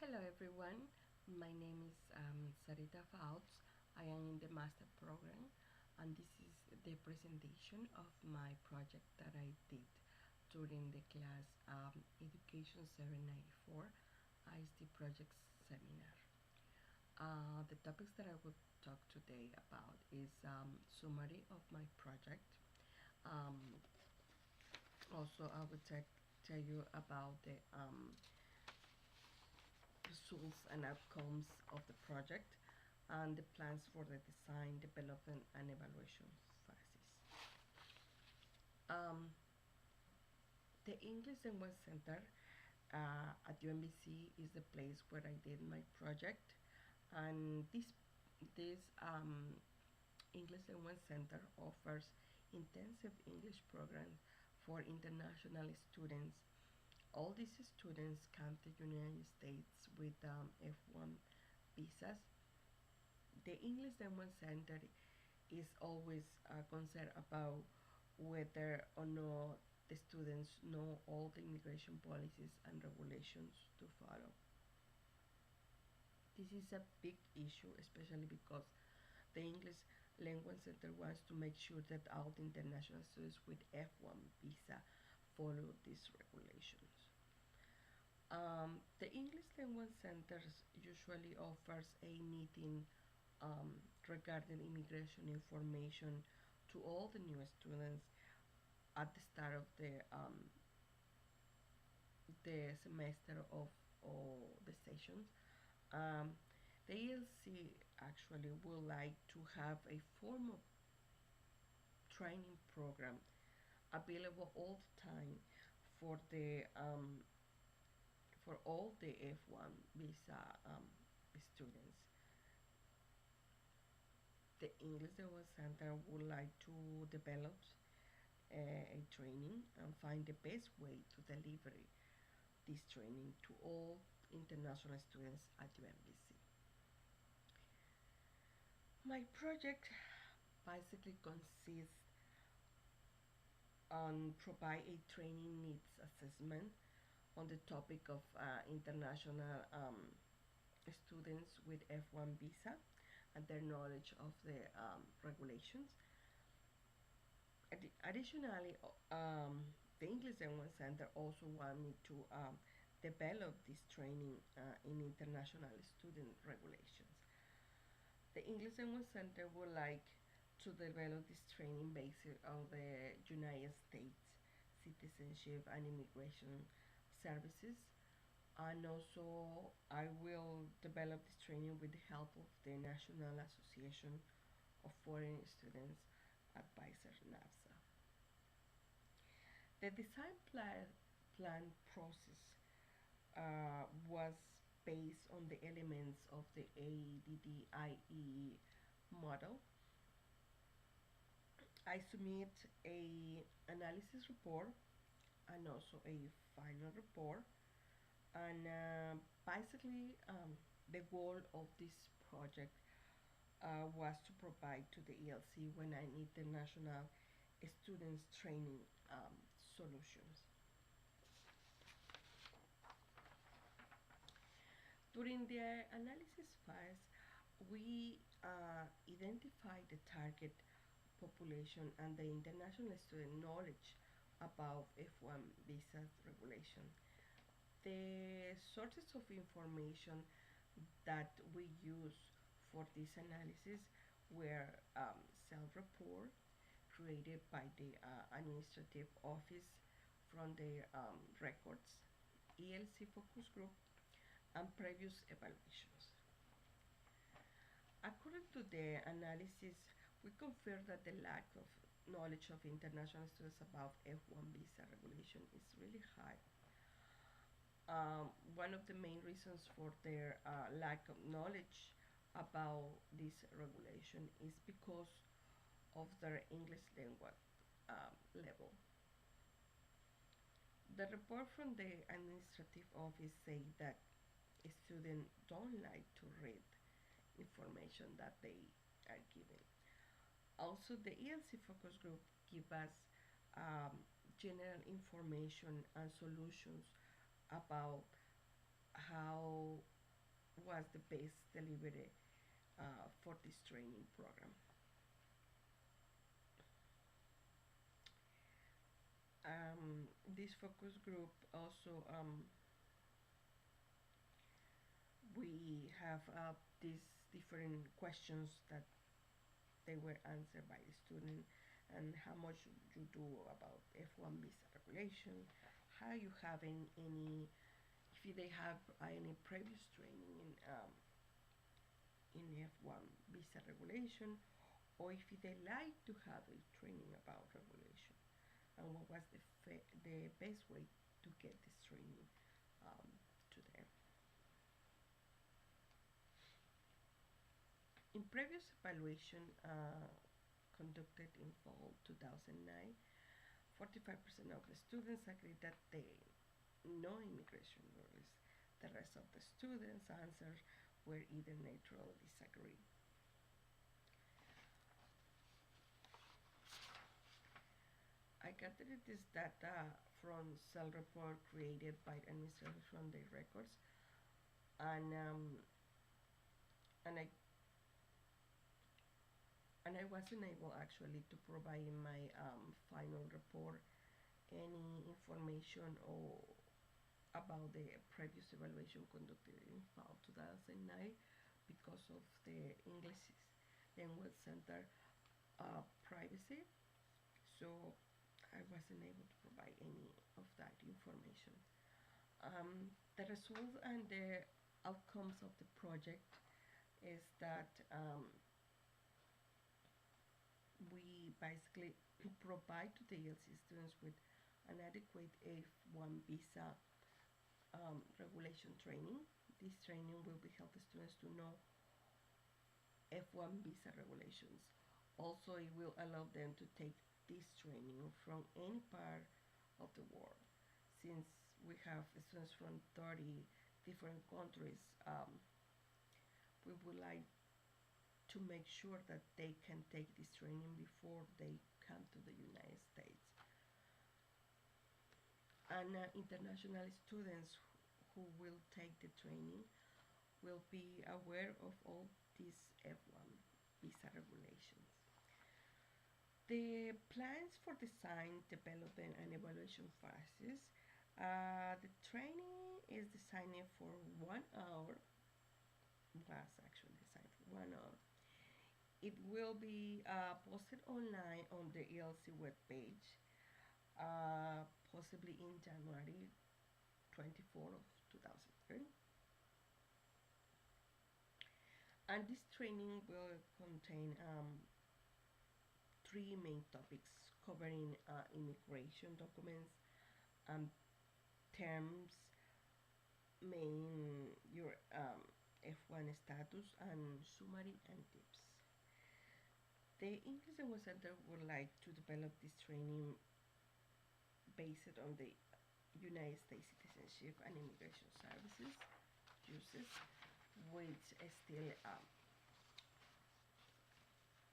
Hello everyone, my name is Sarita Fouts. I am in the master program and this is the presentation of my project that I did during the class Education 794 IST Project Seminar. The topics that I will talk today about is summary of my project. Um, Also, I will tell you about the results and outcomes of the project and the plans for the design, development, and evaluation phases. Um, the English Language Center at UMBC is the place where I did my project, and this English Language Center offers intensive English programs for international students. All these students come to the United States with F1 visas. The English Language Center is always concerned about whether or not the students know all the immigration policies and regulations to follow. This is a big issue, especially because the English Language Center wants to make sure that all the international students with F1 visa follow these regulations. The English Language Centers usually offers a meeting regarding immigration information to all the new students at the start of the semester of the sessions. Um, the ELC actually would like to have a formal training program available all the time for the for all the F1 visa students. The English Language Center would like to develop a training and find the best way to deliver this training to all international students at UMBC. My project basically consists on provide a training needs assessment on the topic of international students with F1 visa and their knowledge of the regulations. Additionally, the English Language Center also want me to develop this training in international student regulations. The English Language Center would like to develop this training based on the United States Citizenship and Immigration Services, and also I will develop this training with the help of the National Association of Foreign Students Advisor, NAFSA. The design plan process was based on the elements of the ADDIE model. I submit a analysis report and also a final report, and basically the goal of this project was to provide to the ELC when I need the national students training solutions. During the analysis phase, we identify the target population and the international student knowledge about F1 visa regulation. The sources of information that we use for this analysis were self-report created by the administrative office from their records, ELC focus group, and previous evaluations. According to the analysis, we confirm that the lack of knowledge of international students about F1 visa regulation is really high. One of the main reasons for their lack of knowledge about this regulation is because of their English language level. The report from the administrative office say that students don't like to read information that they are given. Also, the ELC focus group give us general information and solutions about how was the best delivery for this training program. This focus group also, we have these different questions that they were answered by the student, and how much you do about F1 visa regulation, how you having any, if they have any previous training in F1 visa regulation, or if they like to have a training about regulation, and what was the best way to get this training to them. In previous evaluation conducted in fall 2009, 45% of the students agreed that they know immigration rules. The rest of the students' answers were either neutral or disagree. I gathered this data from self-report created by administrators from their records, and and I and I wasn't able actually to provide in my final report any information or about the previous evaluation conducted in fall 2009 because of the English Language Center privacy. So I wasn't able to provide any of that information. The results and the outcomes of the project is that we basically provide to the ELC students with an adequate F1 visa regulation training. This training will be help the students to know F1 visa regulations. Also, it will allow them to take this training from any part of the world. Since we have students from 30 different countries, we would like to make sure that they can take this training before they come to the United States. And international students who will take the training will be aware of all these F1 visa regulations. The plans for design, development, and evaluation phases. The training is designed for 1 hour. Was actually designed for 1 hour. It will be posted online on the ELC webpage, possibly in January 24 of 2003. And this training will contain three main topics covering immigration documents, terms, main your F1 status, and summary and tips. The English Language Center would like to develop this training based on the United States Citizenship and Immigration Services uses, which is still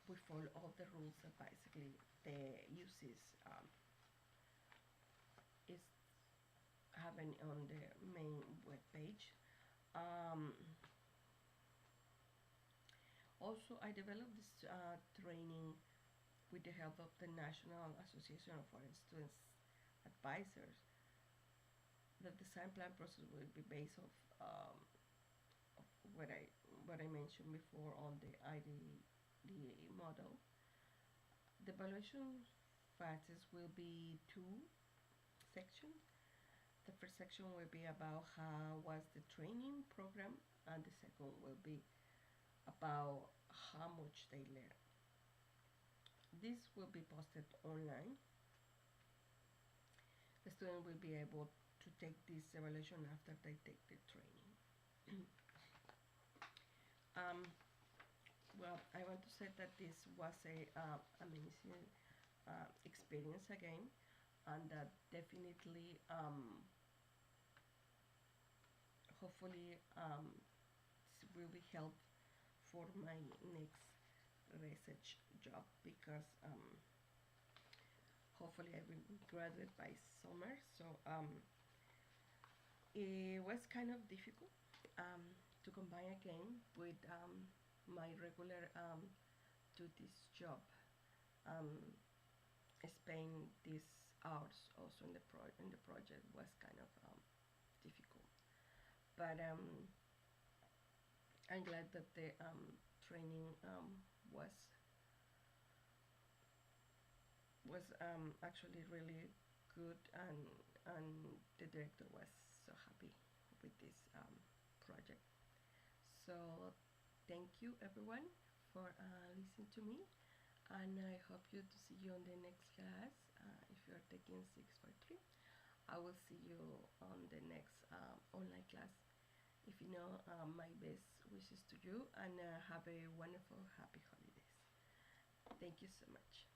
we follow all the rules that basically the uses is having on the main web page. Um, Also, I developed this training with the help of the National Association of Foreign Students Advisors. The design plan process will be based of what I mentioned before on the IDE model. The evaluation phases will be two sections. The first section will be about how was the training program, and the second will be about how much they learn. This will be posted online. The student will be able to take this evaluation after they take the training. um, well, I want to say that this was a amazing experience again, and that definitely, hopefully, this will be help for my next research job because hopefully I will graduate by summer. So it was kind of difficult. Um, to combine again with my regular duties job. Um, Spend these hours also in the project was kind of difficult, but I'm glad that the training was actually really good, and the director was so happy with this project. So thank you everyone for listening to me, and I hope you to see you on the next class. If you are taking 643, I will see you on the next online class. If you know, my best wishes to you, and have a wonderful, happy holidays. Thank you so much.